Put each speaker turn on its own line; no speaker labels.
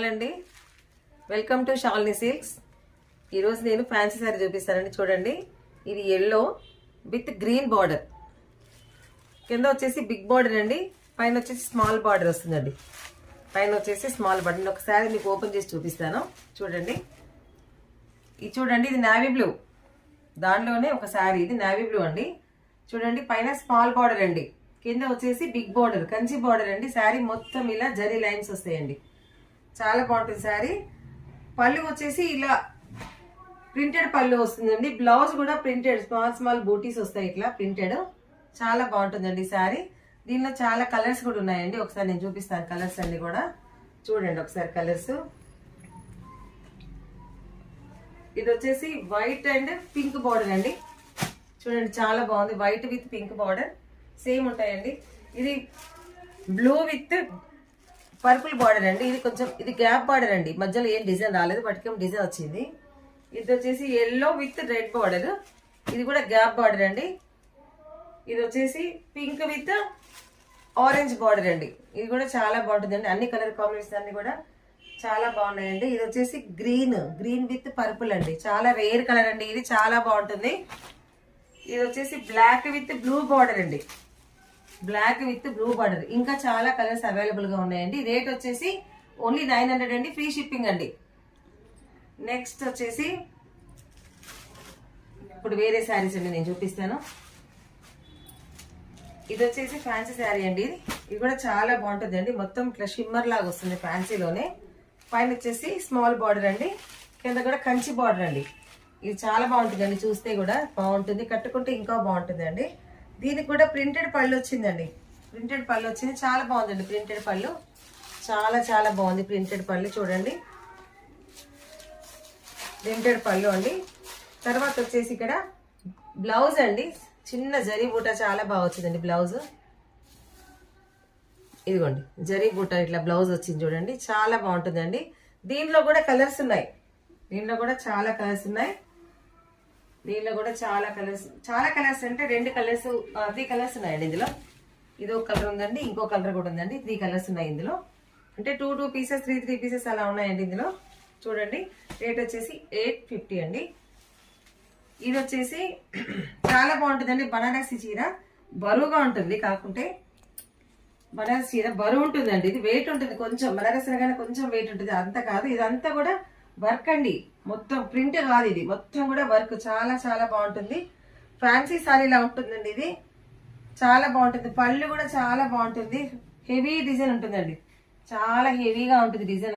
అండి, welcome to Shalini silks. ఈరోజు నేను ఫ్యాన్సీ శారీ చూపిస్తానండి. చూడండి, ఇది ఎల్లో విత్ గ్రీన్ బార్డర్, కింద వచ్చేసి బిగ్ బార్డర్ అండి, పైన వచ్చేసి స్మాల్ బార్డర్ వస్తుందండి. పైన వచ్చేసి స్మాల్ బార్డర్. నేను ఒకసారి మీకు ఓపెన్ చేసి చూపిస్తాను. చూడండి, ఇది నావీ బ్లూ, దానిలోనే ఒక శారీ, ఇది నావీ బ్లూ అండి. చూడండి, పైన స్మాల్ బార్డర్ అండి, కింద వచ్చేసి బిగ్ బార్డర్, కంచి బార్డర్ అండి. శారీ మొత్తం ఇలా జరీ లైన్స్ వస్తాయండి. చాలా బాగుంటుంది శారీ. పళ్ళు వచ్చేసి ఇలా ప్రింటెడ్ పళ్ళు వస్తుందండి. బ్లౌజ్ కూడా ప్రింటెడ్, స్మాల్ బూటీస్ వస్తాయి ఇట్లా ప్రింటెడ్. చాలా బాగుంటుందండి శారీ. దీనిలో చాలా కలర్స్ కూడా ఉన్నాయండి. ఒకసారి నేను చూపిస్తాను కలర్స్ అన్ని కూడా. చూడండి ఒకసారి కలర్స్. ఇది వచ్చేసి వైట్ అండ్ పింక్ బార్డర్ అండి. చూడండి, చాలా బాగుంది. White with pink border same ఉంటాయండి. ఇది బ్లూ విత్ పర్పుల్ బార్డర్ అండి. ఇది కొంచెం ఇది గ్యాప్ బార్డర్ అండి, మధ్యలో ఏం డిజైన్ రాలేదు, వాటికేం డిజైన్ వచ్చింది. ఇది వచ్చేసి ఎల్లో విత్ రెడ్ బార్డర్, ఇది కూడా గ్యాప్ బార్డర్ అండి. ఇది వచ్చేసి పింక్ విత్ ఆరెంజ్ బార్డర్ అండి. ఇది కూడా చాలా బాగుంటుందండి. అన్ని కలర్ కాంబినేషన్ అన్ని కూడా చాలా బాగున్నాయండి. ఇది వచ్చేసి గ్రీన్ విత్ పర్పుల్ అండి. చాలా రేర్ కలర్ అండి, ఇది చాలా బాగుంటుంది. ఇది వచ్చేసి బ్లాక్ విత్ బ్లూ బార్డర్ అండి, బ్లాక్ విత్ బ్లూ బార్డర్. ఇంకా చాలా కలర్స్ అవైలబుల్ గా ఉన్నాయండి. రేట్ వచ్చేసి ఓన్లీ 900 అండి, ఫ్రీ షిప్పింగ్ అండి. నెక్స్ట్ వచ్చేసి ఇప్పుడు వేరే శారీస్ అండి నేను చూపిస్తాను. ఇది వచ్చేసి ఫ్యాన్సీ శారీ అండి. ఇది కూడా చాలా బాగుంటుంది అండి. మొత్తం ఇట్లా షిమ్మర్ లాగా వస్తుంది ఫ్యాన్సీలోనే. పైన వచ్చేసి స్మాల్ బార్డర్ అండి, కింద కూడా కంచి బార్డర్ అండి. ఇది చాలా బాగుంటుందండి, చూస్తే కూడా బాగుంటుంది, కట్టుకుంటే ఇంకా బాగుంటుంది అండి. దీనికి కూడా ప్రింటెడ్ పళ్ళు వచ్చిందండి. ప్రింటెడ్ పళ్ళు వచ్చింది, చాలా బాగుందండి. ప్రింటెడ్ పళ్ళు చాలా బాగుంది. ప్రింటెడ్ పళ్ళు చూడండి, ప్రింటెడ్ పళ్ళు అండి. తర్వాత వచ్చేసి ఇక్కడ బ్లౌజ్ అండి, చిన్న జరీ బూట చాలా బాగా వచ్చిందండి బ్లౌజ్. ఇదిగోండి జరీ బూట ఇట్లా బ్లౌజ్ వచ్చింది చూడండి, చాలా బాగుంటుందండి. దీనిలో కూడా కలర్స్ ఉన్నాయి, దీనిలో కూడా చాలా కలర్స్ ఉన్నాయి. దీనిలో కూడా చాలా కలర్స్ అంటే 2 కలర్స్ 3 కలర్స్ ఉన్నాయండి ఇందులో. ఇది ఒక కలర్ ఉందండి, ఇంకో కలర్ కూడా ఉందండి. 3 కలర్స్ ఉన్నాయి ఇందులో. అంటే 2 పీసెస్ 3 పీసెస్ అలా ఉన్నాయండి ఇందులో. చూడండి, రేట్ వచ్చేసి 850 అండి. ఇది వచ్చేసి చాలా బాగుంటుందండి. బనారసి చీర బరువుగా ఉంటుంది, కాకుంటే బనారసి చీర బరువు ఉంటుందండి. ఇది వెయిట్ ఉంటుంది కొంచెం, బనారసి అనగానే కొంచెం వెయిట్ ఉంటుంది, అంత కాదు. ఇదంతా కూడా వర్క్ అండి, మొత్తం ప్రింట్ కాదు, ఇది మొత్తం కూడా వర్క్. చాలా బాగుంటుంది. ఫ్యాన్సీ సారీలా ఉంటుందండి. ఇది చాలా బాగుంటుంది. పళ్ళు కూడా చాలా బాగుంటుంది. హెవీ డిజైన్ ఉంటుందండి, చాలా హెవీగా ఉంటుంది డిజైన్.